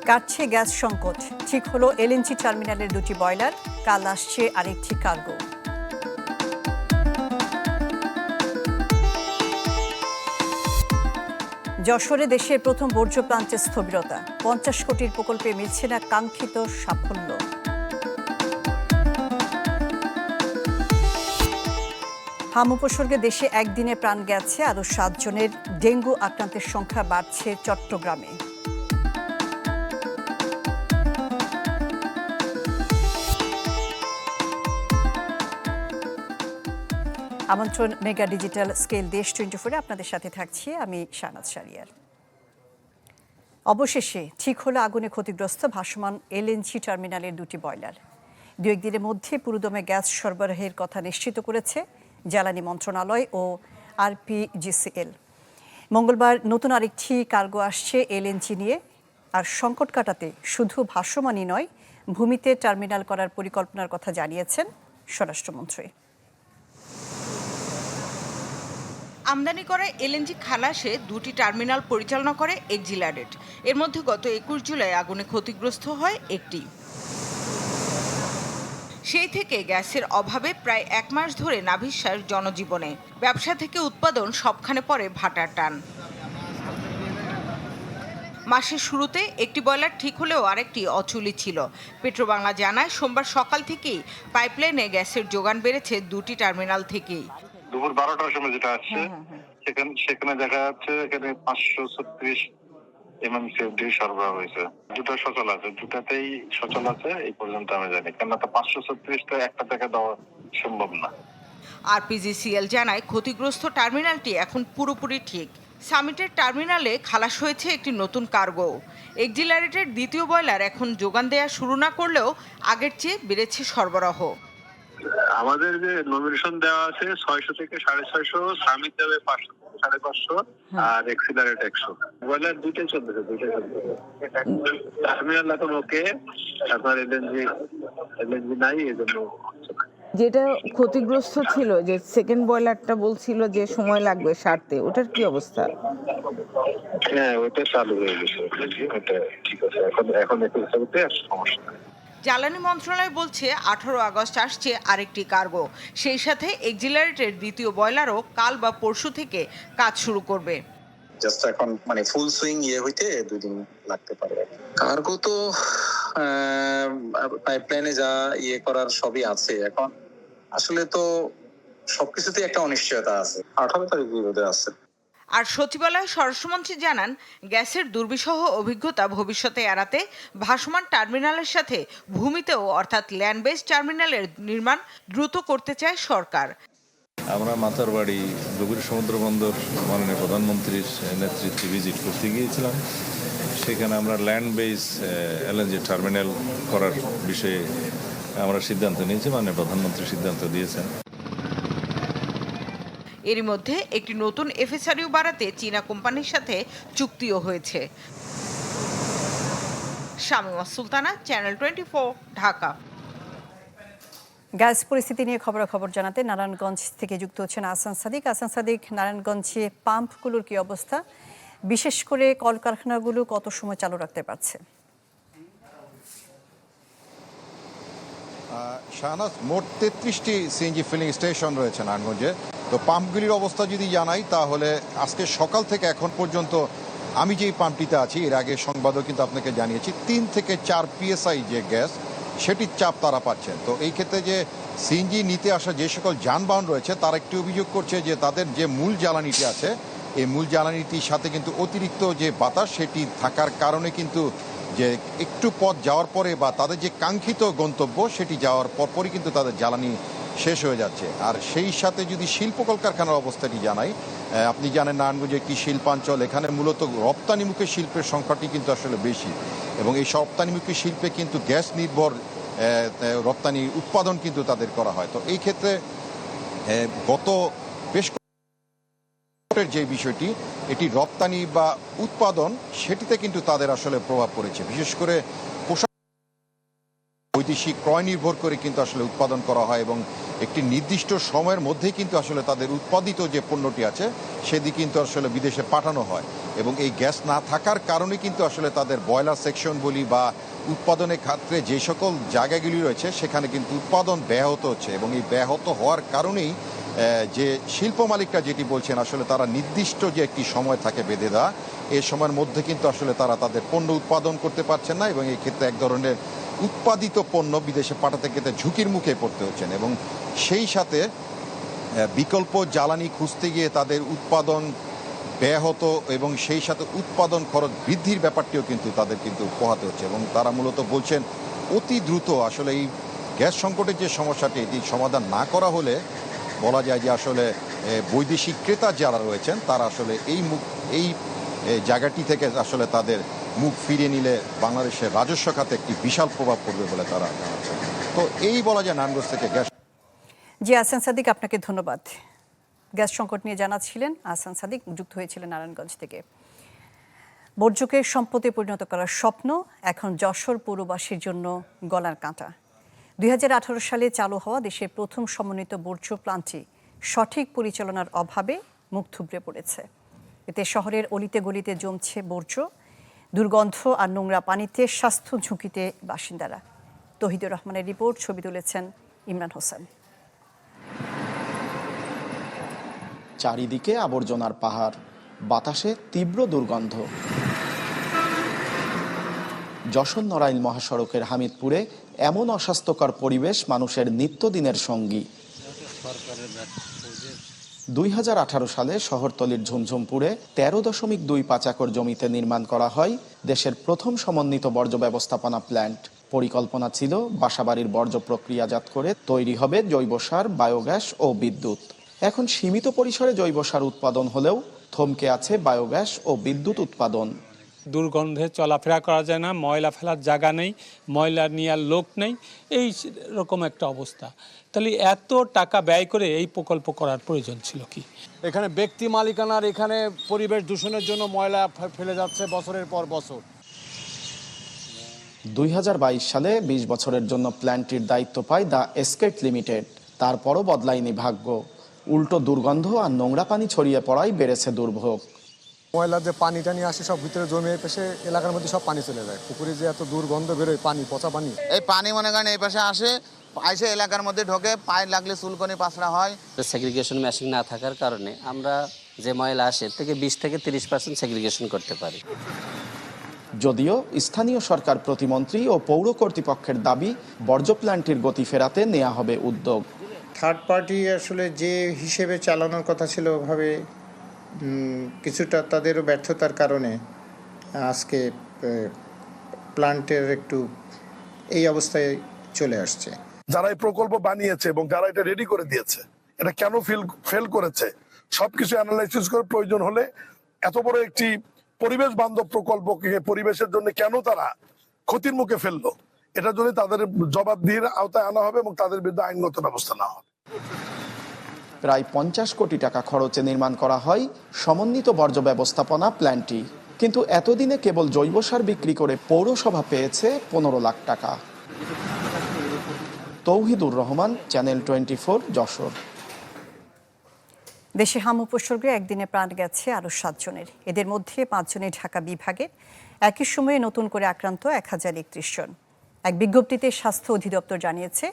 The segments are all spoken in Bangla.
কাটছে গ্যাস সংকট, ঠিক হলো এলএনজি টার্মিনালের দুটি বয়লার, কাল আসছে আরেকটি কার্গো। যশোরে দেশের প্রথম বর্জ্য প্লান্টে স্থবিরতা, 50 কোটির প্রকল্পে মিলছে না কাঙ্ক্ষিত সাফল্য। হাম উপসর্গে দেশে একদিনে প্রাণ গেছে আরও 7 জনের, ডেঙ্গু আক্রান্তের সংখ্যা বাড়ছে চট্টগ্রামে। আমন্ত্রণ মেগা ডিজিটাল স্কেল দেশ 24-এ আপনাদের সাথে থাকছি আমি শাহনাজ শারিয়ার। অবশেষে ঠিক হলো আগুনে ক্ষতিগ্রস্ত ভাসমান এলএনজি টার্মিনালের দুটি বয়লার। 2-1 দিনের মধ্যে পুরোদমে গ্যাস সরবরাহের কথা নিশ্চিত করেছে জ্বালানি মন্ত্রণালয় ও আরপিজিসিএল। মঙ্গলবার নতুন আরেকটি কার্গো আসছে এলএনজি নিয়ে। আর সংকট কাটাতে শুধু ভাসমানই নয়, ভূমিতে টার্মিনাল করার পরিকল্পনার কথা জানিয়েছেন স্বরাষ্ট্রমন্ত্রী। আমদানি করা এলএনজি খালাসে দুটি টার্মিনাল পরিচালনা করে এক্সিলারেট। এর মধ্যে গত 21 জুলাই আগুনে ক্ষতিগ্রস্ত হয় একটি। সেই থেকে গ্যাসের অভাবে প্রায় 1 মাস ধরে নাভিশ্বাস জনজীবনে। ব্যবসা থেকে উৎপাদন সবখানে পড়ে ভাটার টান। মাসের শুরুতে একটি বয়লার ঠিক হলেও আরেকটি অচুলি ছিল। পেট্রোবাংলা জানায় সোমবার সকাল থেকেই পাইপলাইনে গ্যাসের যোগান বেড়েছে দুটি টার্মিনাল থেকেই। দুপুর 12টার সময় যেটা আসছে সেখানে দেখা যাচ্ছে এখানে 536 MMCFD সরবরাহ হয়েছে। দুটো সচল আছে, দুটাতেই সচল আছে এই পর্যন্ত আমি জানি, কেন তো 536টা একটা থেকে দেওয়া সম্ভব না। আরপিজিসিএল জানায় ক্ষতিগ্রস্ত টার্মিনালটি এখন পুরোপুরি ঠিক। সামিটের টার্মিনালে খালাস হয়েছে একটি নতুন কার্গো। এক্সিলারেটের দ্বিতীয় বয়লার এখন যোগান দেওয়া শুরু না করলেও আগের চেয়ে বেড়েছে সরবরাহ। আমাদের যে নমিনেশন দেওয়া আছে 600 থেকে 650, সামিট দেবে 500 থেকে 550 আর এক্সিলারেট 100। বয়লার দুইটাই চলতেছে। টার্মিনাল এখন ওকে, আপনার এলএনজি নাই, এজন্য যেটা ক্ষতিগ্রস্ত ছিল, যে সেকেন্ড বয়লারটা বলছিল যে সময় লাগবে সারতে, ওটার কি অবস্থা? হ্যাঁ, ওটা চালু হয়ে গেছে, ওটা ঠিক আছে। এখন একটু সমস্যা নেই। জ্বালানি মন্ত্রণালয় বলছে 18 আগস্ট আসছে আরেকটি কার্গো। সেই সাথে এক্সিলারেটের দ্বিতীয় বয়লারও কাল বা পরশু থেকে কাজ শুরু করবে। জাস্ট এখন ফুল সুইং হইতে 2 দিন লাগতে পারে। কার্গো তো পাইপলাইনে যা করার সবই আছে। এখন আসলে তো সবকিছুতে একটা অনিশ্চয়তা আছে। 18 তারিখ বিরোধে আছে। আর সচিবালয় স্বরাষ্ট্রমন্ত্রী জানান, গ্যাসের দুর্বিষহ অভিজ্ঞতা ভবিষ্যতে এড়াতে ভাসমান টার্মিনালের সাথে ভূমিতেও অর্থাৎ ল্যান্ড বেসড টার্মিনালের নির্মাণ দ্রুত করতে চায় সরকার। আমরা মাতারবাড়ি গভীর সমুদ্র বন্দর মাননীয় প্রধানমন্ত্রীর নেতৃত্বে ভিজিট করতে গিয়েছিলাম। সেখানে আমরা ল্যান্ড বেস এলএনজি টার্মিনাল করার বিষয়ে আমরা সিদ্ধান্ত নিয়েছি, মাননীয় প্রধানমন্ত্রী সিদ্ধান্ত দিয়েছেন। এরই মধ্যে একটি নতুন এফএসআরইউ বাড়াতে চীনা কোম্পানির সাথে চুক্তিও হয়েছে। শামিমা সুলতানা, চ্যানেল 24, ঢাকা। গ্যাস পরিস্থিতি নিয়ে খবরাখবর জানাতে নারায়ণগঞ্জ থেকে যুক্ত হচ্ছেন আহসান সাদিক। আহসান সাদিক, নারায়ণগঞ্জে পাম্পগুলোর কি অবস্থা, বিশেষ করে কলকারখানাগুলো কত সময় চালু রাখতে পারছে? শাহনাজ, মোট 33টি সিএনজি ফিলিং স্টেশন রয়েছে নারায়ণগঞ্জে। তো পাম্পগুলির অবস্থা যদি জানাই, তাহলে আজকে সকাল থেকে এখন পর্যন্ত আমি যেই পাম্পটিতে আছি, এর আগে সংবাদও কিন্তু আপনাকে জানিয়েছি, 3 থেকে 4 PSI যে গ্যাস, সেটির চাপ তারা পাচ্ছেন। তো এই ক্ষেত্রে যে সিএনজি নিতে আসা যে সকল যানবাহন রয়েছে, তারা একটি অভিযোগ করছে যে তাদের যে মূল জ্বালানিটি আছে, এই মূল জ্বালানিটির সাথে কিন্তু অতিরিক্ত যে বাতাস, সেটি থাকার কারণে কিন্তু যে একটু পথ যাওয়ার পরে বা তাদের যে কাঙ্ক্ষিত গন্তব্য সেটি যাওয়ার পরপরই কিন্তু তাদের জ্বালানি শেষ হয়ে যাচ্ছে। আর সেই সাথে যদি শিল্প কলকারখানার অবস্থাটি জানাই, আপনি জানেন নারায়ণগঞ্জ একটি শিল্পাঞ্চল, এখানে মূলত রপ্তানিমুখী শিল্পের সংখ্যাটি কিন্তু আসলে বেশি, এবং এই রপ্তানিমুখী শিল্পে কিন্তু গ্যাস নির্ভর রপ্তানি উৎপাদন কিন্তু তাদের করা হয়। তো এই ক্ষেত্রে গত বেশ যে বিষয়টি, এটি রপ্তানি বা উৎপাদন, সেটিতে কিন্তু তাদের আসলে প্রভাব পড়েছে। বিশেষ করে পোশাক বৈদেশিক ক্রয় নির্ভর করে কিন্তু আসলে উৎপাদন করা হয় এবং একটি নির্দিষ্ট সময়ের মধ্যেই কিন্তু আসলে তাদের উৎপাদিত যে পণ্যটি আছে সেটি কিন্তু আসলে বিদেশে পাঠানো হয় এবং এই গ্যাস না থাকার কারণে কিন্তু আসলে তাদের বয়লার সেকশন বলি বা উৎপাদনের ক্ষেত্রে যে সকল জায়গাগুলি রয়েছে সেখানে কিন্তু উৎপাদন ব্যাহত হচ্ছে এবং এই ব্যাহত হওয়ার কারণেই যে শিল্প মালিকরা যেটি বলছেন আসলে তারা নির্দিষ্ট যে একটি সময় থাকে বেঁধে দেওয়া এই সময়ের মধ্যে কিন্তু আসলে তারা তাদের পণ্য উৎপাদন করতে পারছেন না এবং এই ক্ষেত্রে এক ধরনের উৎপাদিত পণ্য বিদেশে পাঠাতে ক্ষেত্রে ঝুঁকির মুখে পড়তে হচ্ছেন এবং সেই সাথে বিকল্প জ্বালানি খুঁজতে গিয়ে তাদের উৎপাদন ব্যাহত এবং সেই সাথে উৎপাদন খরচ বৃদ্ধির ব্যাপারটিও কিন্তু তাদের কিন্তু পোহাতে হচ্ছে এবং তারা মূলত বলছেন অতি দ্রুত আসলে এই গ্যাস সংকটের যে সমস্যাটি এটি সমাধান না করা হলে বলা যায় যে আসলে বৈদেশিক ক্রেতা যারা রয়েছেন তারা আসলে এই জায়গাটি থেকে আসলে তাদের মুখ ফিরিয়ে নিলে বাংলাদেশের রাজস্ব খাতে একটি বিশাল প্রভাব পড়বে বলে তারা জানাচ্ছেন। তো এই বলা যায় নারায়ণগঞ্জ থেকে গ্যাস। জি আহসান সাদিক, আপনাকে ধন্যবাদ। গ্যাস সংকট নিয়ে জানাচ্ছিলেন আহসান সাদিক, যুক্ত হয়েছিলেন নারায়ণগঞ্জ থেকে। বর্জ্যকে সম্পদে পরিণত করার স্বপ্ন এখন যশোর পৌরবাসীর জন্য গলার কাঁটা। 2018 সালে চালু হওয়া দেশের প্রথম সমন্বিত বর্জ্য প্ল্যান্টটি সঠিক পরিচালনার অভাবে মুখ থুবড়ে পড়েছে। এতে শহরের অলিতে গলিতে জমছে বর্জ্য, দুর্গন্ধ আর নোংরা পানিতে স্বাস্থ্য ঝুঁকিতে বাসিন্দারা। তৌহিদুর রহমানের রিপোর্ট, ছবি তুলেছেন ইমরান হোসেন। চারিদিকে আবর্জনার পাহাড়, বাতাসে তীব্র দুর্গন্ধ। যশোর নড়াইল মহাসড়কের হামিদপুরে এমন অস্বাস্থ্যকর পরিবেশ মানুষের নিত্যদিনের সঙ্গী। 2018 সালে শহরতলির ঝুমঝুমপুরে 13.25 একর জমিতে নির্মাণ করা হয় দেশের প্রথম সমন্বিত বর্জ্য ব্যবস্থাপনা প্ল্যান্ট। পরিকল্পনা ছিল বাসাবাড়ির বর্জ্য প্রক্রিয়াজাত করে তৈরি হবে জৈব সার, বায়োগ্যাস ও বিদ্যুৎ। এখন সীমিত পরিসরে জৈব সার উৎপাদন হলেও থমকে আছে বায়োগ্যাস ও বিদ্যুৎ উৎপাদন। দুর্গন্ধে চলাফেরা করা যায় না, ময়লা ফেলার জায়গা নেই, ময়লা নেওয়ার লোক নেই, এই রকম একটা অবস্থা। তাহলে এত টাকা ব্যয় করে এই প্রকল্প করার প্রয়োজন ছিল কি? এখানে ব্যক্তি মালিকানার, এখানে পরিবেশ দূষণের জন্য ময়লা ফেলে যাচ্ছে বছরের পর বছর। 2022 সালে 20 বছরের জন্য প্ল্যান্টটির দায়িত্ব পায় দ্য এস্কেট লিমিটেড। তারপরও বদলায়নি ভাগ্য, উল্টো দুর্গন্ধ আর নোংরা পানি ছড়িয়ে পড়ায় বেড়েছে দুর্ভোগ। ময়লার যে পানি টানি আসে সব ভিতরে জমে পেশে এলাকার মধ্যে সব পানি চলে যায়। পুকুরে যে এত দুর্গন্ধ বেরোয়, পানি পচা পানি। এই পানি মনে করেন এই পাশে আসে, আইসে এলাকার মধ্যে ঢোকে, পায়ে লাগলে চুলকনি পাছড়া হয়। সেগ্রিগেশন মেশিন না থাকার কারণে আমরা যে ময়লা আসে থেকে 20 থেকে 30% সেগ্রিগেশন করতে পারি। যদিও স্থানীয় সরকার প্রতিমন্ত্রী ও পৌর কর্তৃপক্ষের দাবি বর্জ্য প্ল্যান্টটির গতি ফেরাতে নেওয়া হবে উদ্যোগ। থার্ড পার্টি আসলে যে হিসেবে চালানোর কথা ছিল ওভাবে কিছুটা তাদেরও ব্যর্থতার কারণে আজকে প্ল্যান্টের একটু এই অবস্থায় চলে আসছে। যারা এই প্রকল্প বানিয়েছে এবং যারা এটা রেডি করে দিয়েছে, এটা কেন ফেল করেছে সবকিছু অ্যানালাইসিস করে প্রয়োজন হলে এত বড় একটি পরিবেশ বান্ধব প্রকল্পকে পরিবেশের জন্য কেন তারা ক্ষতির মুখে ফেললো, এটার জন্য তাদের জবাবদিহির আওতায় আনা হবে এবং তাদের বিরুদ্ধে আইনগত ব্যবস্থা নেওয়া হবে। প্রায় 50 কোটি টাকা খরচে নির্মাণ করা হয় সমন্বিত বর্জ্য ব্যবস্থাপনা প্ল্যান্টটি। কিন্তু এতদিনে কেবল জৈব সার বিক্রি করে পৌরসভা পেয়েছে 15 লাখ টাকা। তৌহিদুর রহমান, চ্যানেল 24, যশোর। দেশে হাম উপসর্গে একদিনে প্রাণ গেছে আরও 7 জনের। এদের মধ্যে 5 জনই ঢাকা বিভাগের। একই সময়ে নতুন করে আক্রান্ত 1031 জন। এক বিজ্ঞপ্তিতে স্বাস্থ্য অধিদপ্তর জানিয়েছে,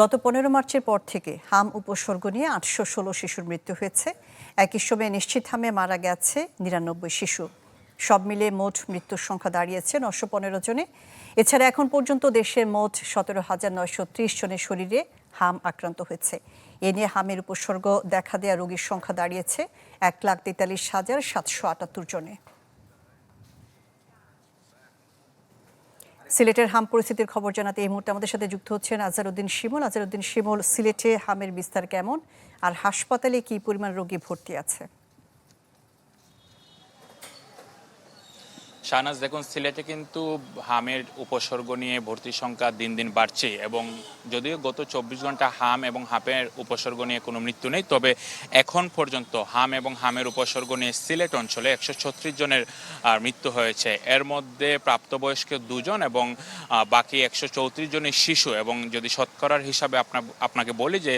গত 15 মার্চের পর থেকে হাম উপসর্গ নিয়ে 816 শিশুর মৃত্যু হয়েছে। একই সময়ে নিশ্চিত হামে মারা গেছে 99 শিশু। সব মিলে মোট মৃত্যুর সংখ্যা দাঁড়িয়েছে 915 জনে। এছাড়া এখন পর্যন্ত দেশের মোট 17,930 জনের শরীরে হাম আক্রান্ত হয়েছে। এ নিয়ে হামের উপসর্গ দেখা দেয়া রোগীর সংখ্যা দাঁড়িয়েছে 1,43,778 জনে। সিলেটের হাম পরিস্থিতির খবর জানাতে এই মুহূর্তে আমাদের সাথে যুক্ত হচ্ছেন আজহারউদ্দিন শিমুল। আজহারউদ্দিন শিমুল, সিলেটে হামের বিস্তার কেমন আর হাসপাতালে কি পরিমাণ রোগী ভর্তি আছে? শাহনাজ, দেখুন সিলেটে কিন্তু হামের উপসর্গ নিয়ে ভর্তির সংখ্যা দিন দিন বাড়ছে এবং যদিও গত 24 ঘন্টা হাম এবং হাপের উপসর্গ নিয়ে কোনো মৃত্যু নেই, তবে এখন পর্যন্ত হাম এবং হামের উপসর্গ নিয়ে সিলেট অঞ্চলে 136 জনের মৃত্যু হয়েছে। এর মধ্যে প্রাপ্তবয়স্ক 2 জন এবং বাকি 134 জনের শিশু। এবং যদি শতকরার হিসাবে আপনাকে বলি যে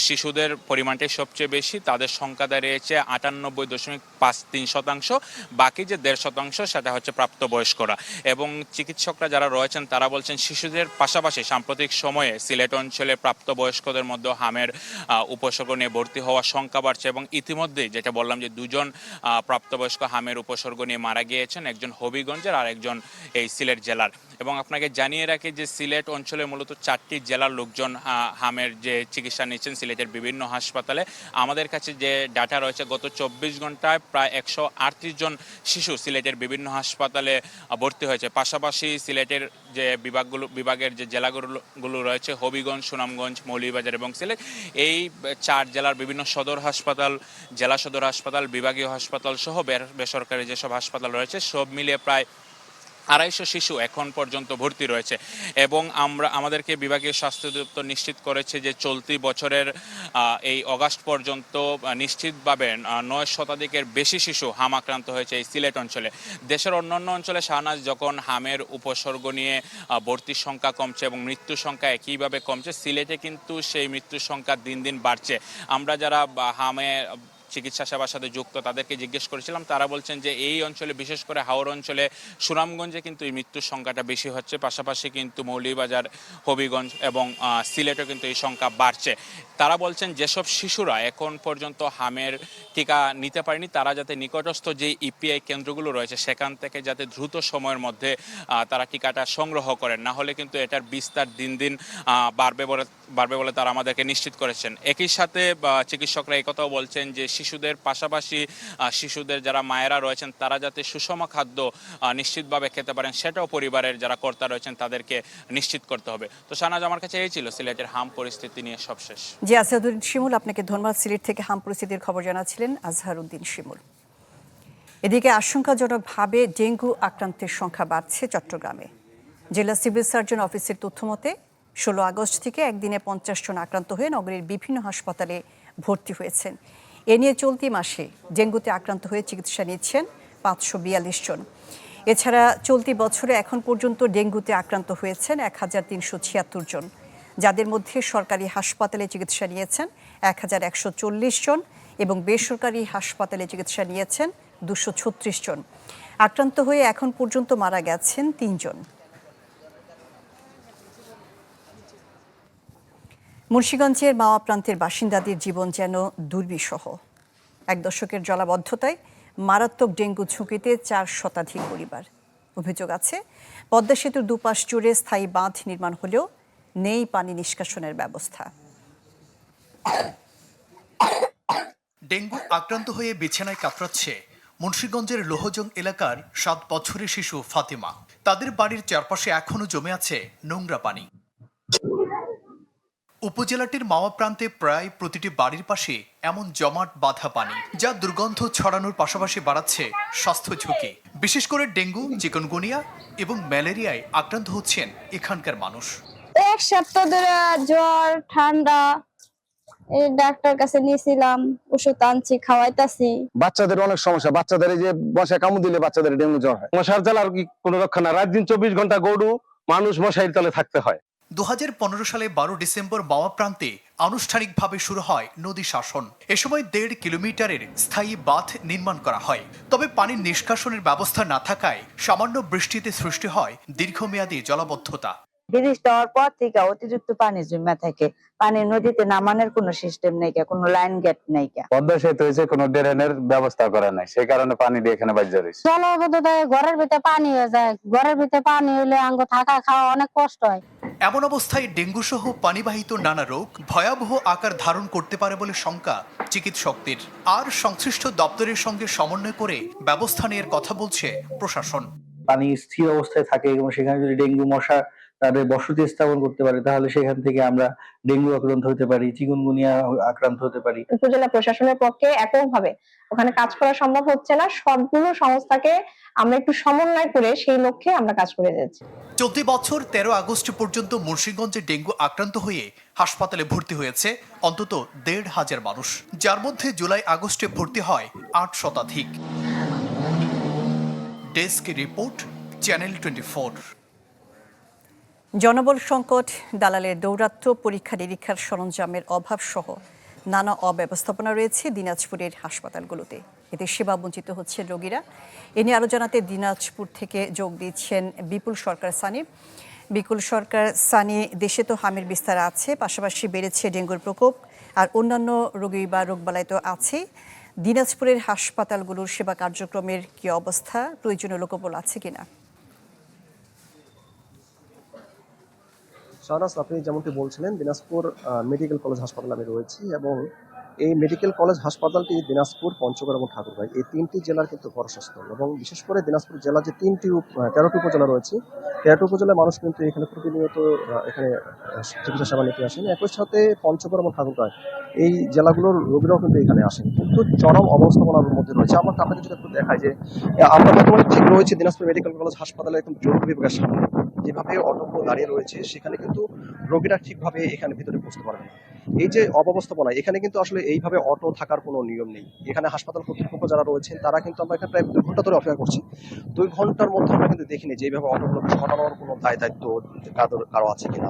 শিশুদের পরিমাণটাই সবচেয়ে বেশি, তাদের সংখ্যা দাঁড়িয়েছে 98.53%। বাকি যে 1.5% সেটা হচ্ছে প্রাপ্তবয়স্করা। এবং চিকিৎসকরা যারা রয়েছেন তারা বলছেন শিশুদের পাশাপাশি সাম্প্রতিক সময়ে সিলেট অঞ্চলে প্রাপ্তবয়স্কদের মধ্যে হামের উপসর্গ নিয়ে ভর্তি হওয়ার সংখ্যা বাড়ছে এবং ইতিমধ্যেই যেটা বললাম যে 2 জন প্রাপ্তবয়স্ক হামের উপসর্গ নিয়ে মারা গিয়েছেন, একজন হবিগঞ্জের আর একজন এই সিলেট জেলার। এবং আপনাকে জানিয়ে রাখি যে সিলেট অঞ্চলে মূলত 4টি জেলার লোকজন হামের যে চিকিৎসা নিচ্ছেন সিলেটের বিভিন্ন হাসপাতালে। আমাদের কাছে যে ডাটা রয়েছে গত 24 ঘন্টায় প্রায় 138 জন শিশু সিলেটের বিভিন্ন হাসপাতালে ভর্তি হয়েছে। পাশাপাশি সিলেটের যে বিভাগের যে জেলাগুলো রয়েছে হবিগঞ্জ, সুনামগঞ্জ, মৌলভীবাজার এবং সিলেট, এই 4 জেলার বিভিন্ন সদর হাসপাতাল, জেলা সদর হাসপাতাল, বিভাগীয় হাসপাতাল সহ বেসরকারি যেসব হাসপাতাল রয়েছে সব মিলিয়ে প্রায় 250 শিশু এখন পর্যন্ত ভর্তি রয়েছে। এবং আমাদেরকে বিভাগীয় স্বাস্থ্য দপ্তর নিশ্চিত করেছে যে চলতি বছরের এই অগাস্ট পর্যন্ত নিশ্চিতভাবে 9 শতাধিকের বেশি শিশু হাম আক্রান্ত হয়েছে এই সিলেট অঞ্চলে। দেশের অন্যান্য অঞ্চলে শাহনাজ যখন হামের উপসর্গ নিয়ে ভর্তির সংখ্যা কমছে এবং মৃত্যুর সংখ্যা একইভাবে কমছে, সিলেটে কিন্তু সেই মৃত্যুর সংখ্যা দিন দিন বাড়ছে। আমরা যারা হামে চিকিৎসা সেবার সাথে যুক্ত তাদেরকে জিজ্ঞেস করেছিলাম, তারা বলছেন যে এই অঞ্চলে বিশেষ করে হাওর অঞ্চলে, সুনামগঞ্জে কিন্তু এই মৃত্যুর সংখ্যাটা বেশি হচ্ছে। পাশাপাশি কিন্তু মৌলভীবাজার, হবিগঞ্জ এবং সিলেটও কিন্তু এই সংখ্যা বাড়ছে। তারা বলছেন যেসব শিশুরা এখন পর্যন্ত হামের টিকা নিতে পারেনি তারা যাতে নিকটস্থ যে ইপিআই কেন্দ্রগুলো রয়েছে সেখান থেকে যাতে দ্রুত সময়ের মধ্যে তারা টিকাটা সংগ্রহ করেন, না হলে কিন্তু এটার বিস্তার দিন দিন বাড়বে বলে তারা আমাদেরকে নিশ্চিত করেছেন। একই সাথে চিকিৎসকরা এই কথাও বলছেন যে শিশুদের পাশাপাশি শিশুদের যারা মায়েরা রয়েছেন তারা যাতে সুষম খাদ্য নিশ্চিতভাবে খেতে পারেন সেটাও পরিবারের যারা কর্তা রয়েছেন তাদেরকে নিশ্চিত করতে হবে। তো শাহনাজ, আমার কাছে এই ছিল সিলেটের হাম পরিস্থিতি নিয়ে সবশেষ। জি, আজহারউদ্দিন শিমুল, আপনাকে ধন্যবাদ। সিলেট থেকে হাম পরিস্থিতির খবর জানাচ্ছিলেন আজহারউদ্দিন শিমুল। এদিকে আশঙ্কাজনকভাবে ডেঙ্গু আক্রান্তের সংখ্যা বাড়ছে চট্টগ্রামে। জেলা সিভিল সার্জন অফিসের তথ্য মতে 16 আগস্ট থেকে একদিনে 50 জন আক্রান্ত হয়ে নগরীর বিভিন্ন হাসপাতালে ভর্তি হয়েছেন। এ নিয়ে চলতি মাসে ডেঙ্গুতে আক্রান্ত হয়ে চিকিৎসা নিচ্ছেন 542 জন। এছাড়া চলতি বছরে এখন পর্যন্ত ডেঙ্গুতে আক্রান্ত হয়েছেন 1376 জন, যাদের মধ্যে সরকারি হাসপাতালে চিকিৎসা নিয়েছেন 1140 জন এবং বেসরকারি হাসপাতালে চিকিৎসা নিয়েছেন 236 জন। আক্রান্ত হয়ে এখন পর্যন্ত মারা গেছেন 3 জন। মুন্সিগঞ্জের মাওয়া প্রান্তের বাসিন্দাদের জীবন যেন দুর্বিষহ। 1 দশকের জলাবদ্ধতায় মারাত্মক ডেঙ্গু ঝুঁকিতে 4 শতাধিক পরিবার। অভিযোগ আছে পদ্মা সেতুর দুপাশ জুড়ে স্থায়ী বাঁধ নির্মাণ হলেও নেই পানি নিষ্কাশনের ব্যবস্থা। ডেঙ্গু আক্রান্ত হয়ে বিছানায় কাতরাচ্ছে মুন্সিগঞ্জের লোহজং এলাকার 7 বছরের শিশু ফাতেমা। তাদের বাড়ির চারপাশে এখনো জমে আছে নোংরা পানি। উপজেলাটির মাওয়া প্রান্তে প্রায় প্রতিটি বাড়ির পাশে এমন জমাট বাঁধা পানি, যা দুর্গন্ধ ছড়ানোর পাশাপাশি বাড়াচ্ছে স্বাস্থ্য ঝুঁকি। বিশেষ করে ডেঙ্গু, চিকনগুনিয়া এবং ম্যালেরিয়ায় আক্রান্ত হচ্ছেন এখানকার মানুষ। 1 সপ্তাহ ধরে জ্বর, ঠান্ডা, এই ডাক্তার কাছে নিয়েছিলাম, ওষুধ আনছি, খাওয়াইতাছি। বাচ্চাদের অনেক সমস্যা, বাচ্চাদের এই যে মশা কামড় দিলে বাচ্চাদের ডেঙ্গু জ্বর হয়। মশার জ্বালার কি কোনো রক্ষা না, রাত দিন 24 ঘন্টা গরু মানুষ মশারির তলে থাকতে হয়। 2015 সালে 12 ডিসেম্বর মাওয়া প্রান্তে আনুষ্ঠানিকভাবে শুরু হয় নদী শাসন। এ সময় 1.5 কিলোমিটারের স্থায়ী বাঁধ নির্মাণ করা হয়। তবে পানির নিষ্কাশনের ব্যবস্থা না থাকায় সামান্য বৃষ্টিতে সৃষ্টি হয় দীর্ঘমেয়াদী জলাবদ্ধতা। ব্রিজ দেওয়ার পর থেকে অতিরিক্ত পানি জমে থাকে, পানি নদীতে নামানোর কোনো সিস্টেম নেই, কোনো লাইন গেট নেই। পদ্মা সেতু হয়েছে, কোনো ড্রেনের ব্যবস্থা করা নাই, সেই কারণে পানি দিয়ে এখানে বাজ্যা রয়েছে। জলাবদ্ধতায় ঘরের ভিতরে পানি হয়ে যায়, ঘরের ভিতরে পানি হলে আঙ্গ থাকা খাওয়া অনেক কষ্ট হয়। এমন অবস্থায় ডেঙ্গু সহ পানিবাহিত নানা রোগ ভয়াবহ আকার ধারণ করতে পারে বলে শঙ্কা চিকিৎসকদের। আর সংশ্লিষ্ট দপ্তরের সঙ্গে সমন্বয় করে ব্যবস্থা নেওয়ার কথা বলছে প্রশাসন। পানি স্থির অবস্থায় থাকে এবং সেখানে যদি ডেঙ্গু মশা তাদের বসতি স্থাপন করতে পারে, তাহলে সেখান থেকে আমরা ডেঙ্গু আক্রান্ত হতে পারি, চিকুনগুনিয়া আক্রান্ত হতে পারি। উপজেলা প্রশাসনের পক্ষে এককভাবে ওখানে কাজ করা সম্ভব হচ্ছে না, সবগুলো সংস্থাকে আমরা একটু সমন্বয় করে সেই লক্ষ্যে আমরা কাজ করে যাচ্ছি। চলতি বছর 13 আগস্ট পর্যন্ত মুন্সিগঞ্জে ডেঙ্গু আক্রান্ত হয়ে হাসপাতালে ভর্তি হয়েছে অন্তত 1,500 মানুষ, যার মধ্যে জুলাই আগস্টে ভর্তি হয় 8 শতাধিক। Desk report, channel 24। জনবল সংকট, দালালের দৌরাত্ম্য, পরীক্ষা নিরীক্ষার সরঞ্জামের অভাব সহ নানা অব্যবস্থাপনা রয়েছে দিনাজপুরের হাসপাতালগুলোতে। এতে সেবা বঞ্চিত হচ্ছে রোগীরা। এ নিয়ে আরও জানাতে দিনাজপুর থেকে যোগ দিচ্ছেন বিপুল সরকার সানি। বিপুল সরকার সানি, দেশে তো হামের বিস্তার আছে, পাশাপাশি বেড়েছে ডেঙ্গুর প্রকোপ, আর অন্যান্য রোগী বা রোগবালাই তো আছে। দিনাজপুরের হাসপাতালগুলোর সেবা কার্যক্রমের কি অবস্থা, প্রয়োজনীয় লোকবল আছে কিনা? শাহনাজ, আপনি যেমনটি বলছিলেন, দিনাজপুর মেডিকেল কলেজ হাসপাতালে আমি রয়েছি এবং এই মেডিকেল কলেজ হাসপাতালটি দিনাজপুর, পঞ্চগড় এবং ঠাকুরগাঁও এই 3টি জেলার কিন্তু ভরসাস্থল। এবং বিশেষ করে দিনাজপুর জেলা যে 13টি উপজেলা রয়েছে, 13টি উপজেলার মানুষ কিন্তু এখানে প্রতিনিয়ত এখানে চিকিৎসা সেবা নিতে আসেন। একই সাথে পঞ্চগড় এবং ঠাকুরগাঁও এই জেলাগুলোর রোগীরাও কিন্তু এখানে আসেন, কিন্তু চরম অবস্থাপনার মধ্যে রয়েছে। আমরা আপনাকে যদি একটু দেখাই যে আমরা বর্তমানে ঠিক রয়েছে দিনাজপুর মেডিকেল কলেজ হাসপাতালে একদম জরুরি বিভাগের সামনে, যেভাবে অটোগুলো দাঁড়িয়ে রয়েছে সেখানে কিন্তু রোগীরা ঠিকভাবে এখানে ভিতরে বসতে পারবে না। এই যে অব্যবস্থাপনা, এখানে কিন্তু আসলে এইভাবে অটো থাকার কোনো নিয়ম নেই। এখানে হাসপাতাল কর্তৃপক্ষ যারা রয়েছেন তারা কিন্তু, আমরা এখানে প্রায় 2 ঘন্টা ধরে অপেক্ষা করছি, 2 ঘন্টার মধ্যে আমরা কিন্তু দেখিনি যে এইভাবে অটোগুলোকে সরানোর কোনো দায়িত্ব কারো আছে কিনা।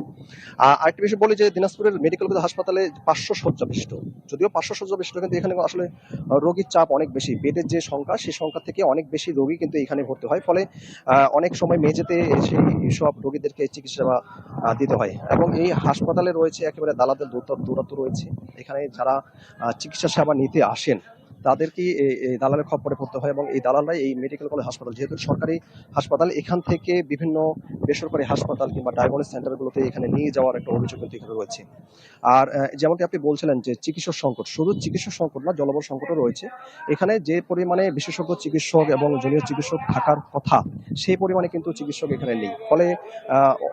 আরেকটি বিষয় বলি যে দিনাজপুরের মেডিকেল কলেজ হাসপাতালে 500 শয্যা বিশিষ্ট, যদিও 500 শয্যা বিশিষ্ট, কিন্তু এখানে আসলে রোগীর চাপ অনেক বেশি। বেডের যে সংখ্যা, সেই সংখ্যা থেকে অনেক বেশি রোগী কিন্তু এখানে ভর্তি হয়, ফলে অনেক সময় মেঝেতে সেই সব রোগীদেরকে চিকিৎসা সেবা দিতে হয়। এবং এই হাসপাতালে রয়েছে একেবারে দালালদের দৌরাত্ম্য রয়েছে। এখানে যারা চিকিৎসা সেবা নিতে আসেন তাদেরকে এই দালালের খপ্পরে পড়তে হয়, এবং এই দালালরাই এই মেডিকেল কলেজ হাসপাতাল, যেহেতু সরকারি হাসপাতাল, এখান থেকে বিভিন্ন বেসরকারি হাসপাতাল কিংবা ডায়াগনস্টিক সেন্টারগুলোতে এখানে নিয়ে যাওয়ার একটা অভিযোগ কিন্তু এখানে রয়েছে। আর যেমনটি আপনি বলছিলেন যে চিকিৎসক সংকট, শুধু চিকিৎসক সংকট না, জনবল সংকটও রয়েছে। এখানে যে পরিমাণে বিশেষজ্ঞ চিকিৎসক এবং জুনিয়র চিকিৎসক থাকার কথা, সেই পরিমাণে কিন্তু চিকিৎসক এখানে নেই। ফলে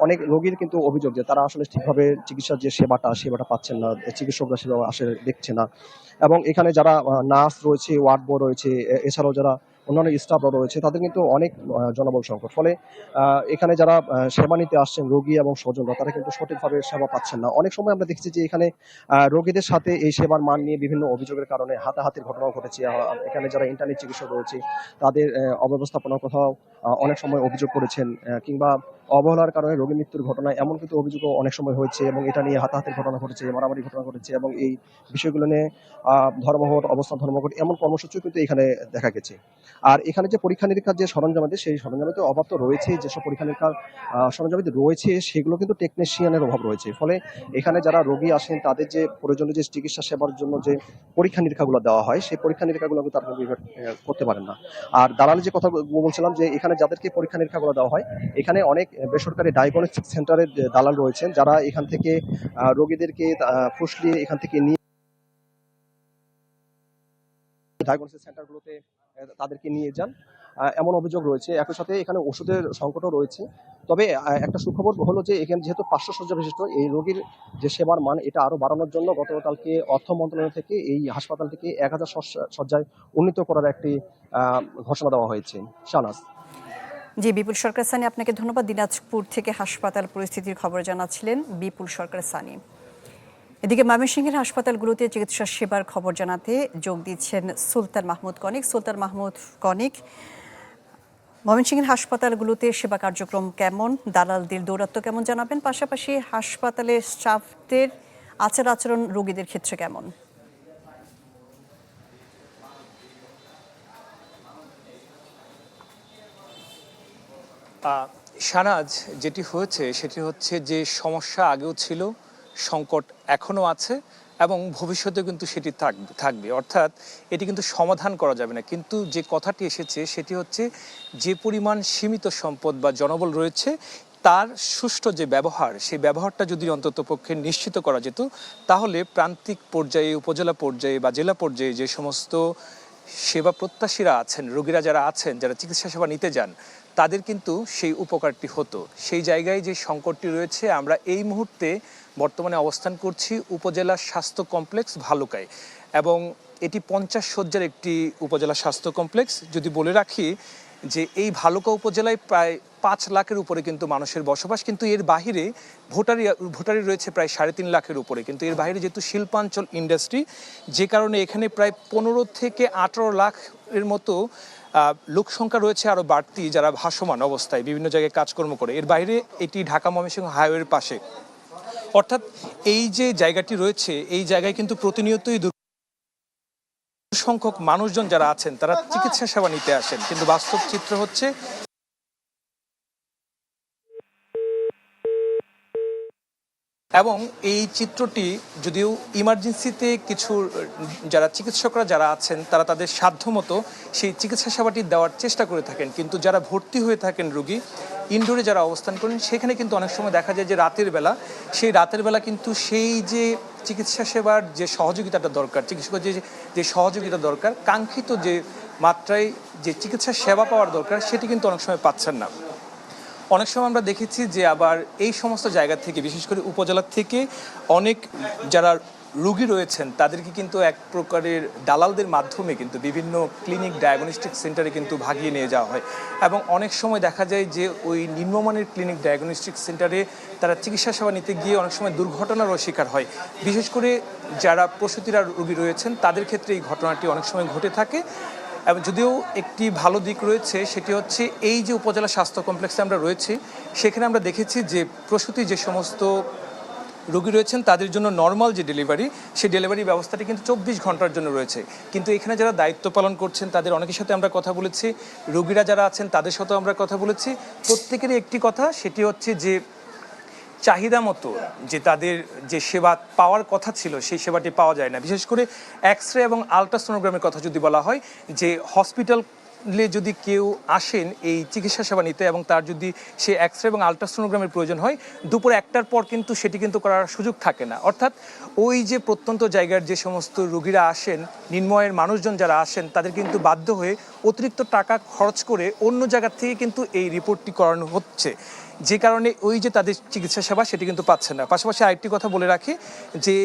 অনেক রোগীর কিন্তু অভিযোগ যে তারা আসলে ঠিকভাবে চিকিৎসার যে সেবাটা পাচ্ছেন না, চিকিৎসকরা সেবা আসলে দেখছে না। এবং এখানে যারা নার্স রয়েছে, ওয়ার্ড বয় রয়েছে, এছাড়াও যারা অন্যান্য স্টাফরা রয়েছে, তাদের কিন্তু অনেক জনবল সংকট। ফলে এখানে যারা সেবা নিতে আসছেন রোগী এবং স্বজনরা, তারা কিন্তু সঠিকভাবে সেবা পাচ্ছেন না। অনেক সময় আমরা দেখছি যে এখানে রোগীদের সাথে এই সেবার মান নিয়ে বিভিন্ন অভিযোগের কারণে হাতাহাতির ঘটনাও ঘটেছে। এখানে যারা ইন্টার্নি চিকিৎসক রয়েছে তাদের অব্যবস্থাপনার কথাও অনেক সময় অভিযোগ করেছেন, কিংবা অবহেলার কারণে রোগী মৃত্যুর ঘটনা, এমন কিন্তু অভিযোগও অনেক সময় হয়েছে। এবং এটা নিয়ে হাতাহাতির ঘটনা ঘটেছে, মারামারি ঘটনা ঘটেছে, এবং এই বিষয়গুলো নিয়ে ধর্মঘট, অবস্থান ধর্মঘট, এমন কর্মসূচিও কিন্তু এখানে দেখা গেছে। আর এখানে যে পরীক্ষা নিরীক্ষার যে সরঞ্জামাদি, সেই সরঞ্জামাদির অভাব তো রয়েছে। যেসব পরীক্ষা নিরীক্ষার সরঞ্জামাদি রয়েছে সেগুলো কিন্তু টেকনিশিয়ানের অভাব রয়েছে। ফলে এখানে যারা রোগী আসেন তাদের যে প্রয়োজনীয় যে চিকিৎসা সেবার জন্য যে পরীক্ষা নিরীক্ষাগুলো দেওয়া হয়, সেই পরীক্ষা নিরীক্ষাগুলো কিন্তু তারা করতে পারেন না। আর দালালি যে কথা বলছিলাম, যে এখানে যাদেরকে পরীক্ষা নিরীক্ষাগুলো দেওয়া হয়, এখানে অনেক বেসরকারি ডায়াগনস্টিক সেন্টারের দালাল রয়েছেন, যারা এখান থেকে রোগীদেরকে ফুসলিয়ে এখান থেকে নিয়ে ডায়াগনস্টিক সেন্টারগুলোতে তাদেরকে নিয়ে যান, এমন অভিযোগ রয়েছে। একই সাথে এখানে ওষুধের সংকটও রয়েছে। তবে একটা সুখবর হলো যে এখানে যেহেতু 500 শয্যা বিশিষ্ট, এই রোগীর যে সেবার মান, এটা আরো বাড়ানোর জন্য গতকালকে অর্থ মন্ত্রণালয় থেকে এই হাসপাতালটিকে 1000 শয্যায় উন্নীত করার একটি ঘোষণা দেওয়া হয়েছে। শাহনাজ। জি, বিপুল সরকার সানি, আপনাকে ধন্যবাদ। দিনাজপুর থেকে হাসপাতাল পরিস্থিতির খবর জানাচ্ছিলেন বিপুল সরকার সানি। এদিকে ময়মনসিংহের হাসপাতালগুলোতে চিকিৎসা সেবার খবর জানাতে যোগ দিচ্ছেন সুলতান মাহমুদ কনিক। সুলতান মাহমুদ কনিক, ময়মনসিংহের হাসপাতালগুলোতে সেবা কার্যক্রম কেমন, দালালদের দৌরাত্ম্য কেমন জানাবেন, পাশাপাশি হাসপাতালের স্টাফদের আচার আচরণ রোগীদের ক্ষেত্রে কেমন? শাহনাজ, যেটি হয়েছে সেটি হচ্ছে যে সমস্যা আগেও ছিল, সংকট এখনও আছে এবং ভবিষ্যতে কিন্তু সেটি থাকবে। অর্থাৎ এটি কিন্তু সমাধান করা যাবে না। কিন্তু যে কথাটি এসেছে সেটি হচ্ছে যে পরিমাণ সীমিত সম্পদ বা জনবল রয়েছে, তার সুষ্ঠু যে ব্যবহার, সেই ব্যবহারটা যদি অন্ততপক্ষে নিশ্চিত করা যেত, তাহলে প্রান্তিক পর্যায়ে, উপজেলা পর্যায়ে বা জেলা পর্যায়ে যে সমস্ত সেবা প্রত্যাশীরা আছেন, রোগীরা যারা আছেন, যারা চিকিৎসা সেবা নিতে যান, তাদের কিন্তু সেই উপকারটি হতো। সেই জায়গায় যে সংকটটি রয়েছে, আমরা এই মুহূর্তে বর্তমানে অবস্থান করছি উপজেলা স্বাস্থ্য কমপ্লেক্স ভালুকায়, এবং এটি 50 শয্যার একটি উপজেলা স্বাস্থ্য কমপ্লেক্স। যদি বলে রাখি যে এই ভালুকা উপজেলায় প্রায় 5 লাখের উপরে কিন্তু মানুষের বসবাস, কিন্তু এর বাহিরে ভোটারি রয়েছে প্রায় 3.5 লাখের উপরে। কিন্তু এর বাইরে যেহেতু শিল্পাঞ্চল ইন্ডাস্ট্রি, যে কারণে এখানে প্রায় 15 থেকে 18 লাখের মতো লোক সংখ্যা রয়েছে, আরও বাড়তি, যারা ভাসমান অবস্থায় বিভিন্ন জায়গায় কাজকর্ম করে। এর বাইরে এটি ঢাকা ময়মনসিংহ হাইওয়ের পাশে, অর্থাৎ এই যে জায়গাটি রয়েছে, এই জায়গায় কিন্তু প্রতিনিয়তই সংখ্যক মানুষজন যারা আছেন তারা চিকিৎসা সেবা নিতে আসেন, কিন্তু বাস্তব চিত্র হচ্ছে এবং এই চিত্রটি যদিও ইমার্জেন্সিতে কিছু যারা চিকিৎসকরা যারা আছেন তারা তাদের সাধ্যমতো সেই চিকিৎসা সেবাটি দেওয়ার চেষ্টা করে থাকেন, কিন্তু যারা ভর্তি হয়ে থাকেন রোগী ইনডোরে যারা অবস্থান করেন, সেখানে কিন্তু অনেক সময় দেখা যায় যে রাতের বেলা কিন্তু সেই যে চিকিৎসা সেবার যে সহযোগিতাটা দরকার, চিকিৎসকের যে সহযোগিতা দরকার, কাঙ্ক্ষিত যে মাত্রায় যে চিকিৎসা সেবা পাওয়ার দরকার, সেটি কিন্তু অনেক সময় পাচ্ছেন না। অনেক সময় আমরা দেখেছি যে আবার এই সমস্ত জায়গা থেকে, বিশেষ করে উপজেলা থেকে অনেক যারা রোগী রয়েছেন তাদেরকে কিন্তু এক প্রকারের দালালদের মাধ্যমে কিন্তু বিভিন্ন ক্লিনিক ডায়াগনস্টিক সেন্টারে কিন্তু ভাগিয়ে নিয়ে যাওয়া হয়, এবং অনেক সময় দেখা যায় যে ওই নিম্নমানের ক্লিনিক ডায়াগনস্টিক সেন্টারে তারা চিকিৎসা সেবা নিতে গিয়ে অনেক সময় দুর্ঘটনারও শিকার হয়। বিশেষ করে যারা প্রসূতিরা রোগী রয়েছেন তাদের ক্ষেত্রে এই ঘটনাটি অনেক সময় ঘটে থাকে। এবং যদিও একটি ভালো দিক রয়েছে, সেটি হচ্ছে এই যে উপজেলা স্বাস্থ্য কমপ্লেক্সে আমরা রয়েছি, সেখানে আমরা দেখেছি যে প্রসূতি যে সমস্ত রোগী রয়েছেন তাদের জন্য নর্মাল যে ডেলিভারি, সেই ডেলিভারি ব্যবস্থাটি কিন্তু 24 ঘন্টার জন্য রয়েছে। কিন্তু এখানে যারা দায়িত্ব পালন করছেন তাদের অনেকের সাথে আমরা কথা বলেছি, রোগীরা যারা আছেন তাদের সাথেও আমরা কথা বলেছি। প্রত্যেকেরই একটি কথা, সেটি হচ্ছে যে চাহিদা মতো যে তাদের যে সেবা পাওয়ার কথা ছিল সেই সেবাটি পাওয়া যায় না। বিশেষ করে এক্স রে এবং আলট্রাসোনোগ্রামের কথা যদি বলা হয়, যে হসপিটালে যদি কেউ আসেন এই চিকিৎসা সেবা নিতে এবং তার যদি সে এক্স রে এবং আলট্রাসোনোগ্রামের প্রয়োজন হয়, দুপুর 1টার পর কিন্তু সেটি কিন্তু করার সুযোগ থাকে না। অর্থাৎ ওই যে প্রত্যন্ত জায়গার যে সমস্ত রোগীরা আসেন, নিম্নয়ের মানুষজন যারা আসেন, তাদের কিন্তু বাধ্য হয়ে অতিরিক্ত টাকা খরচ করে অন্য জায়গা থেকে কিন্তু এই রিপোর্টটি করানো হচ্ছে, যে কারণে ওই যে তাদের চিকিৎসা সেবা সেটি কিন্তু পাচ্ছে না। পাশাপাশি আরেকটি কথা বলে রাখি যে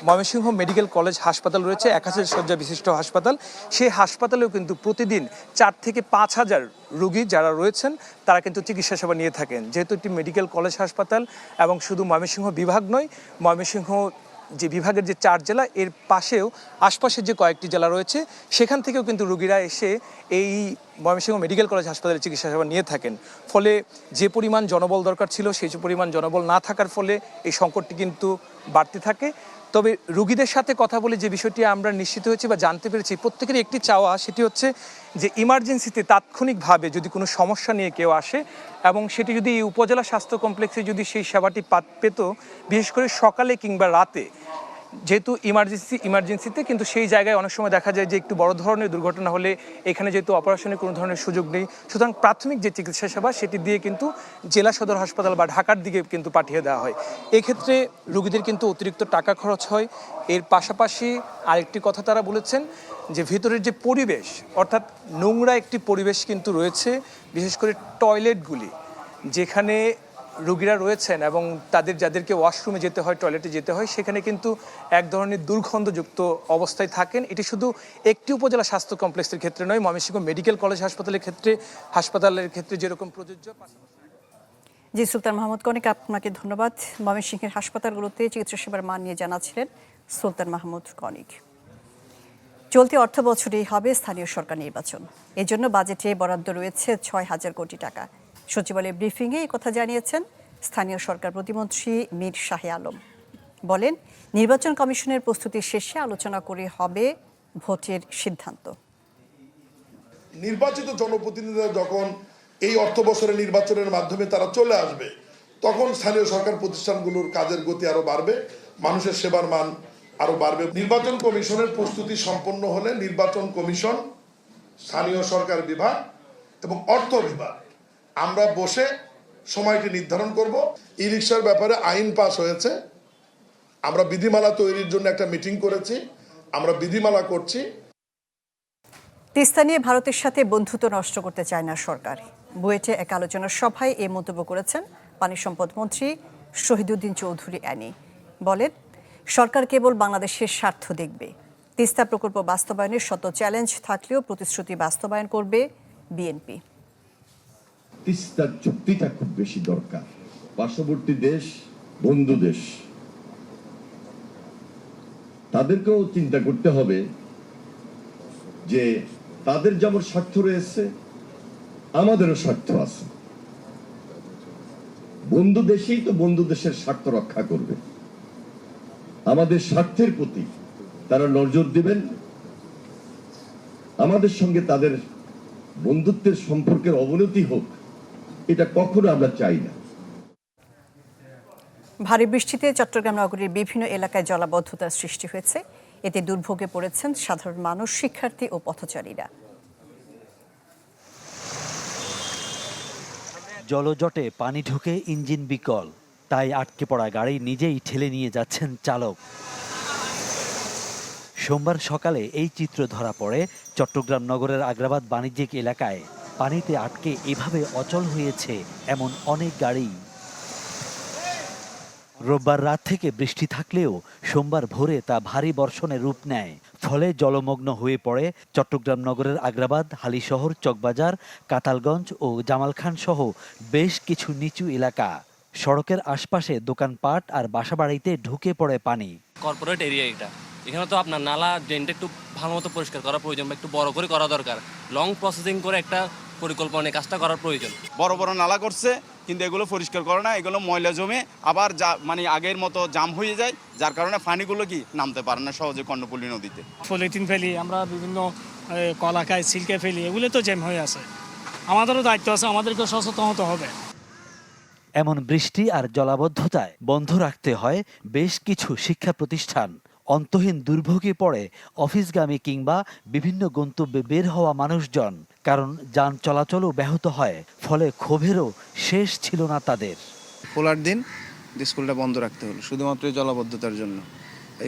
ময়মনসিংহ মেডিকেল কলেজ হাসপাতাল রয়েছে, 1000 শয্যা বিশিষ্ট হাসপাতাল। সেই হাসপাতালেও কিন্তু প্রতিদিন 4 থেকে 5,000 রোগী যারা রয়েছেন তারা কিন্তু চিকিৎসা সেবা নিয়ে থাকেন। যেহেতু একটি মেডিকেল কলেজ হাসপাতাল এবং শুধু ময়মনসিংহ বিভাগ নয়, ময়মনসিংহ যে বিভাগের যে 4 জেলা, এর পাশেও আশপাশের যে কয়েকটি জেলা রয়েছে, সেখান থেকেও কিন্তু রোগীরা এসে এই ময়মনসিংহ মেডিকেল কলেজ হাসপাতালে চিকিৎসা সেবা নিয়ে থাকেন। ফলে যে পরিমাণ জনবল দরকার ছিল সেই পরিমাণ জনবল না থাকার ফলে এই সংকটটি কিন্তু বাড়তে থাকে। তবে রোগীদের সাথে কথা বলে যে বিষয়টি আমরা নিশ্চিত হয়েছি বা জানতে পেরেছি, প্রত্যেকেরই একটি চাওয়া, সেটি হচ্ছে যে ইমার্জেন্সিতে তাৎক্ষণিকভাবে যদি কোনো সমস্যা নিয়ে কেউ আসে এবং সেটি যদি এই উপজেলা স্বাস্থ্য কমপ্লেক্সে যদি সেই সেবাটি পেত, বিশেষ করে সকালে কিংবা রাতে, যেহেতু ইমার্জেন্সিতে কিন্তু সেই জায়গায় অনেক সময় দেখা যায় যে একটু বড় ধরনের দুর্ঘটনা হলে এখানে যেহেতু অপারেশনের কোনো ধরনের সুযোগ নেই, সুতরাং প্রাথমিক যে চিকিৎসা সেবা সেটি দিয়ে কিন্তু জেলা সদর হাসপাতাল বা ঢাকার দিকে কিন্তু পাঠিয়ে দেওয়া হয়। এক্ষেত্রে রোগীদের কিন্তু অতিরিক্ত টাকা খরচ হয়। এর পাশাপাশি আরেকটি কথা তারা বলেছেন যে ভিতরের যে পরিবেশ, অর্থাৎ নোংরা একটি পরিবেশ কিন্তু রয়েছে, বিশেষ করে টয়লেটগুলি, যেখানে রোগীরা রয়েছেন এবং যাদেরকে ওয়াশরুমে যেতে হয়, টয়লেটে যেতে হয়, সেখানে কিন্তু এক ধরনের দুর্গন্ধযুক্ত অবস্থায় থাকেন। এটি শুধু একটি উপজেলা স্বাস্থ্য কমপ্লেক্সের ক্ষেত্রে নয়, ময়মনসিংহ মেডিকেল কলেজ হাসপাতালের ক্ষেত্রে যেরকম প্রযোজ্য। জি, সুলতান মাহমুদ কনিক, আপনাকে ধন্যবাদ। ময়মনসিংহের হাসপাতালগুলোতে চিকিৎসা সেবার মান নিয়ে জানাচ্ছিলেন সুলতান মাহমুদ কনিক। চলতি অর্থ বছরেই হবে স্থানীয় সরকার নির্বাচন, এজন্য বাজেটে বরাদ্দ রয়েছে 6,000 কোটি টাকা। সচিবালয়ের ব্রিফিংয়ে এই কথা জানিয়েছেন স্থানীয় সরকার প্রতিমন্ত্রী মীর শাহে আলম। বলেন, নির্বাচন কমিশনের প্রস্তুতি শেষে আলোচনা করে হবে ভোটের সিদ্ধান্ত। নির্বাচিত জনপ্রতিনিধিরা যখন এই অর্থ বছরের নির্বাচনের মাধ্যমে তারা চলে আসবে, তখন স্থানীয় সরকার প্রতিষ্ঠানগুলোর কাজের গতি আরো বাড়বে, মানুষের সেবার মান আরো বাড়বে। নির্বাচন কমিশনের প্রস্তুতি সম্পন্ন হলে নির্বাচন কমিশন, স্থানীয় সরকার বিভাগ এবং অর্থ বিভাগ আমরা বসে সময়টি নির্ধারণ করব। ই রিকশার ব্যাপারে আইন পাস হয়েছে, আমরা বিধিমালা তৈরির জন্য একটা মিটিং করেছি, আমরা বিধিমালা করছি। তিস্তা নিয়ে ভারতের সাথে বন্ধুত্ব নষ্ট করতে চায় না সরকার। বুয়েটে এক আলোচনা সভায় এই মন্তব্য করেছেন পানি সম্পদ মন্ত্রী শহীদুদ্দিন চৌধুরী অ্যানি। বলেন, সরকার কেবল বাংলাদেশের স্বার্থ দেখবে। তিস্তা প্রকল্প বাস্তবায়নের শত চ্যালেঞ্জ থাকলেও প্রতিশ্রুতি বাস্তবায়ন করবে বিএনপি। তিস্তার চুক্তিটা খুব বেশি দরকার। পার্শ্ববর্তী দেশ, বন্ধু দেশ, তাদেরকেও চিন্তা করতে হবে যে তাদের যেমন স্বার্থ রয়েছে, আমাদেরও স্বার্থ আছে। বন্ধু দেশেই তো বন্ধু দেশের স্বার্থ রক্ষা করবে। আমাদের স্বার্থের প্রতি তারা নজর দিবেন। আমাদের সঙ্গে তাদের বন্ধুত্বের সম্পর্কের অবনতি হোক, এটা কখনো আমরা চাই না। ভারী বৃষ্টিতে চট্টগ্রাম নগরীর বিভিন্ন এলাকায় জলাবদ্ধতার সৃষ্টি হয়েছে। এতে দুর্ভোগে পড়েছেন সাধারণ মানুষ, শিক্ষার্থী ও পথচারীরা। জলজটে পানি ঢুকে ইঞ্জিন বিকল, তাই আটকে পড়া গাড়ি নিজেই ঠেলে নিয়ে যাচ্ছেন চালক। সোমবার সকালে এই চিত্র ধরা পড়ে চট্টগ্রাম নগরের আগ্রাবাদ বাণিজ্যিক এলাকায়। পানিতে আটকে এভাবে অচল হয়েছে এমন অনেক গাড়ি। রোববার রাত থেকে বৃষ্টি থাকলেও সোমবার ভোরে তা ভারী বর্ষণে রূপ নেয়। ফলে জলমগ্ন হয়ে পড়ে চট্টগ্রাম নগরের আগ্রাবাদ, হালিশহর, চকবাজার, কাতালগঞ্জ ও জামালখান সহ বেশ কিছু নিচু এলাকা। সড়কের আশপাশে দোকানপাট আর বাসাবাড়িতে ঢুকে পড়ে পানি। কর্পোরেট এরিয়া এটা, এখানে তো আপনার নালা ড্রেনটা একটু ভালো মতো পরিষ্কার করা প্রয়োজন, বা একটু বড় করে করা দরকার। লং প্রসেসিং করে একটা পরিকল্পনা কাজটা করার প্রয়োজন। বড় বড় নালা করছে, কিন্তু এগুলো পরিষ্কার করে না, এগুলো ময়লা জমে আবার মানে আগের মতো জাম হয়ে যায়, যার কারণে পানিগুলো কি নামতে পারে না সহজে কর্ণফুলী নদীতে। পলিথিন ফেলি আমরা, বিভিন্ন কলা খাই, সিল্কে ফেলি, এগুলো তো জ্যাম হয়ে আছে। আমাদেরও দায়িত্ব আছে, আমাদেরকে সচেতন হতে হবে। এমন বৃষ্টি আর জলাবদ্ধতায় বন্ধ রাখতে হয় বেশ কিছু শিক্ষা প্রতিষ্ঠান। অন্তহীন দুর্ভোগে পড়ে অফিসগামী কিংবা বিভিন্ন গন্তব্যে বের হওয়া মানুষজন, কারণ যান চলাচলও ব্যাহত হয়। ফলে ক্ষোভেরও শেষ ছিল না তাদের। খোলার দিন স্কুলটা বন্ধ রাখতে হলো শুধুমাত্র জলাবদ্ধতার জন্য।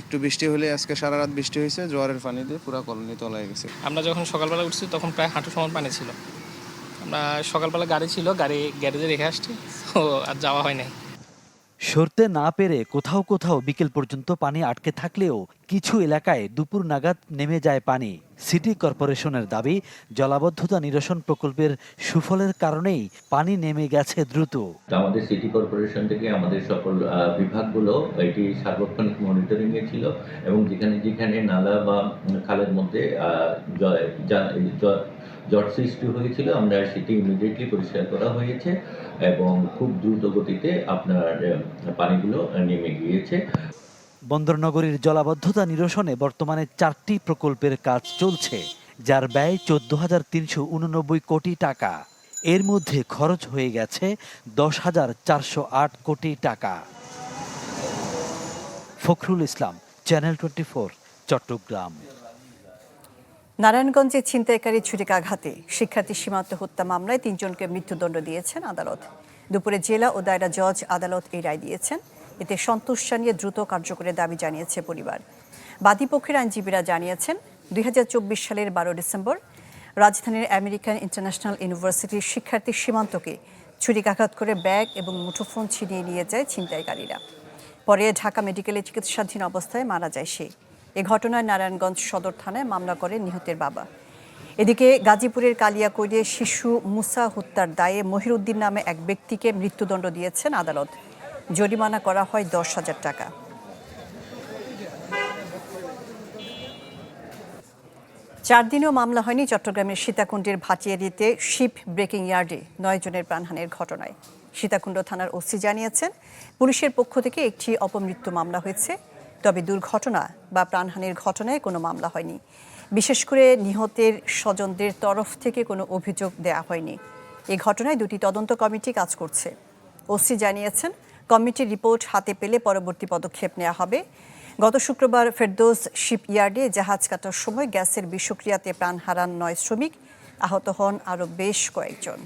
একটু বৃষ্টি হলে, আজকে সারা রাত বৃষ্টি হয়েছে, জোয়ারের পানি দিয়ে পুরো কলোনি তলায় গেছে। আমরা যখন সকালবেলা উঠছি তখন প্রায় হাঁটু সমান পানি ছিল। আমরা সকালবেলা গাড়ি ছিল, গাড়ি গ্যারেজে রেখে আসছি, তো আর যাওয়া হয় নাই। সরতে না পেরে কোথাও কোথাও বিকেল পর্যন্ত পানি আটকে থাকলেও কিছু এলাকায় দুপুর নাগাদ নেমে যায় পানি। সিটি কর্পোরেশনের দাবি, জলাবদ্ধতা নিরসন প্রকল্পের সুফলের কারণেই পানি নেমে গেছে দ্রুত। আমাদের সিটি কর্পোরেশন থেকে আমাদের সকল বিভাগগুলো এটি সার্বক্ষণিক মনিটরিং এ ছিল, এবং যেখানে যেখানে নালা বা খালের মধ্যে জট সৃষ্টি হয়েছিল, আমরা সেটি ইমিডিয়েটলি পরিষ্কার করা হয়েছে এবং খুব দ্রুত গতিতে আপনার পানিগুলো নেমে গিয়েছে। বন্দরনগরীর জলাবদ্ধতা নিরসনে বর্তমানে 4টি প্রকল্পের কাজ চলছে, যার ব্যয় 14,389 কোটি টাকা। এর মধ্যে খরচ হয়ে গেছে 10,408 কোটি টাকা। ফখরুল ইসলাম, চ্যানেল 24, চট্টগ্রাম। নারায়ণগঞ্জে ছিনতাইকারী ছুরিকাঘাতে শিক্ষার্থী সীমান্ত হত্যা মামলায় 3 জনকে মৃত্যুদণ্ড দিয়েছেন আদালত। দুপুরে জেলা ও দায়রা জজ আদালত এই রায় দিয়েছেন। এতে সন্তোষ জানিয়ে দ্রুত কার্যকরের দাবি জানিয়েছে পরিবার। বাদীপক্ষের আইনজীবীরা জানিয়েছেন, 2024 সালের 12 ডিসেম্বর রাজধানীর আমেরিকান ইন্টারন্যাশনাল ইউনিভার্সিটির শিক্ষার্থী সীমান্তকে ছুরিকাঘাত করে ব্যাগ এবং মুঠোফোন ছিনিয়ে নিয়ে যায় ছিনতাইকারীরা। পরে ঢাকা মেডিকেলে চিকিৎসাধীন অবস্থায় মারা যায় সে। এ ঘটনায় নারায়ণগঞ্জ সদর থানায় মামলা করেন নিহতের বাবা। এদিকে গাজীপুরের কালিয়াকৈরে শিশু মুসা হত্যার দায়ে মহিরুদ্দিন নামে এক ব্যক্তিকে মৃত্যুদণ্ড দিয়েছেন আদালত। জরিমানা করা হয় 10,000 টাকা। চার দিনেও মামলা হয়নি চট্টগ্রামের সীতাকুণ্ডের ভাটিয়ারিতে শিপ ব্রেকিং ইয়ার্ডে 9 জনের প্রাণহানির ঘটনায়। সীতাকুণ্ড থানার ওসি জানিয়েছেন, পুলিশের পক্ষ থেকে একটি অপমৃত্যু মামলা হয়েছে, তবে দুর্ঘটনা বা প্রাণহানির ঘটনায় কোনো মামলা হয়নি। বিশেষ করে নিহতের স্বজনদের তরফ থেকে কোনো অভিযোগ দেওয়া হয়নি। এই ঘটনায় 2টি তদন্ত কমিটি কাজ করছে। ওসি জানিয়েছেন, কমিটির রিপোর্ট হাতে পেলে পরবর্তী পদক্ষেপ নেওয়া হবে। গত শুক্রবার ফেরদৌস শিপইয়ার্ডে জাহাজ কাটার সময় গ্যাসের বিষক্রিয়াতে প্রাণ হারান 9 শ্রমিক, আহত হন আরও বেশ কয়েকজন।